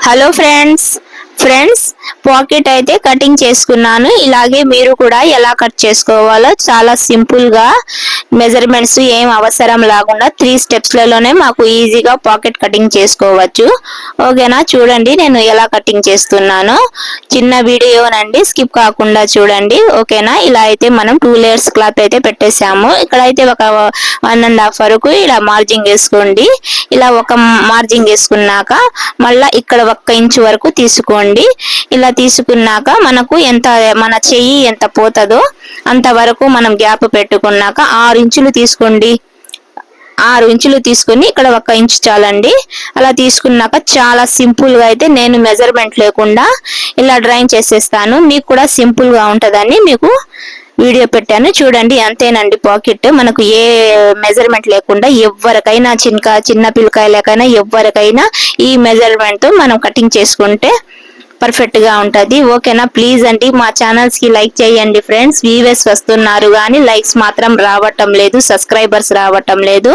Hello friends pocket అయితే cutting చేసుకున్నాను. ఇలాగే మీరు కూడా ఎలా కట్ చేసుకోవాలో చాలా సింపుల్ గా మెజర్మెంట్స్ ఏం అవసరం లేకుండా 3 స్టెప్స్ లలోనే మాకు ఈజీగా పాకెట్ కటింగ్ చేసుకోవచ్చు. ఓకేనా, చూడండి నేను ఎలా కటింగ్ చేస్తున్నానో. చిన్న వీడియోనండి, స్కిప్ కాకుండా చూడండి. ఓకేనా, ఇలా అయితే మనం 2 లేయర్స్ క్లాత్ అయితే పెట్టేసాము. ఇక్కడైతే ఒక 1.5 వరకు ఇలా మార్జింగ్ వేసుకోండి. ఇలా ఒక మార్జింగ్ వేసుకున్నాక మళ్ళా ఇక్కడ 1 ఇంచ్ వరకు తీసుకోండి. ఇలా తీసుకున్నాక మనకు ఎంత మన చెయ్యి ఎంత పోతుందో అంతవరకు మనం గ్యాప్ పెట్టుకున్నాక 6 ఇంచులు తీసుకోండి. 6 ఇంచులు తీసుకొని ఇక్కడ 1 ఇంచ్ చాలండి. అలా తీసుకున్నాక చాలా సింపుల్ గా అయితే నేను మెజర్మెంట్ లేకుండా ఇలా డ్రాయింగ్ చేసేస్తాను. మీకు కూడా సింపుల్ గా ఉంటదని మీకు వీడియో పెట్టాను, చూడండి. అంతేనండి, పాకెట్ మనకు ఏ మెజర్మెంట్ లేకుండా ఎవరికైనా చిన్న పిల్లకాయలకైనా ఎవరికైనా ఈ మెజర్మెంట్ మనం కటింగ్ చేసుకుంటే పర్ఫెక్ట్ గా ఉంటది. ఓకేనా, ప్లీజ్ అండి మా ఛానల్స్ కి లైక్ చేయండి ఫ్రెండ్స్. వ్యూవర్స్ వస్తున్నారు కానీ లైక్స్ మాత్రం రావటం లేదు, సబ్స్క్రైబర్స్ రావటం లేదు.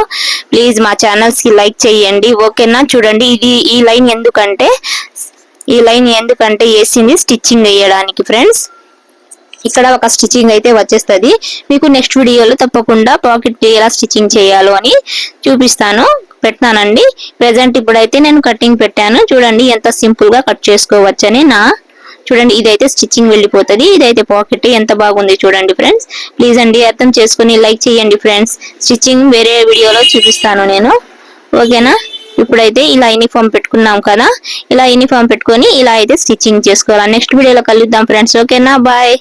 ప్లీజ్ మా ఛానల్స్ కి లైక్ చేయండి. ఓకేనా, చూడండి ఈ లైన్ ఎందుకంటే వేసింది స్టిచ్చింగ్ వేయడానికి ఫ్రెండ్స్. ఇక్కడ ఒక స్టిచ్చింగ్ అయితే వచ్చేస్తుంది. మీకు నెక్స్ట్ వీడియోలో తప్పకుండా పాకెట్ ఎలా స్టిచ్చింగ్ చేయాలో అని చూపిస్తాను, పెట్టానండి. ప్రెజెంట్ ఇప్పుడైతే నేను కటింగ్ పెట్టాను. చూడండి ఎంత సింపుల్ గా కట్ చేసుకోవచ్చని చూడండి. ఇదైతే స్టిచ్చింగ్ వెళ్ళిపోతుంది, ఇదైతే పాకెట్. ఎంత బాగుంది చూడండి ఫ్రెండ్స్. ప్లీజ్ అండి అర్థం చేసుకుని లైక్ చేయండి ఫ్రెండ్స్. స్టిచ్చింగ్ వేరే వీడియోలో చూపిస్తాను నేను. ఓకేనా, ఇప్పుడైతే ఇలా యూనిఫామ్ పెట్టుకున్నాం కదా, ఇలా యూనిఫామ్ పెట్టుకొని ఇలా అయితే స్టిచ్చింగ్ చేసుకోవాలి. నెక్స్ట్ వీడియోలో కలుద్దాం ఫ్రెండ్స్. ఓకేనా, బాయ్.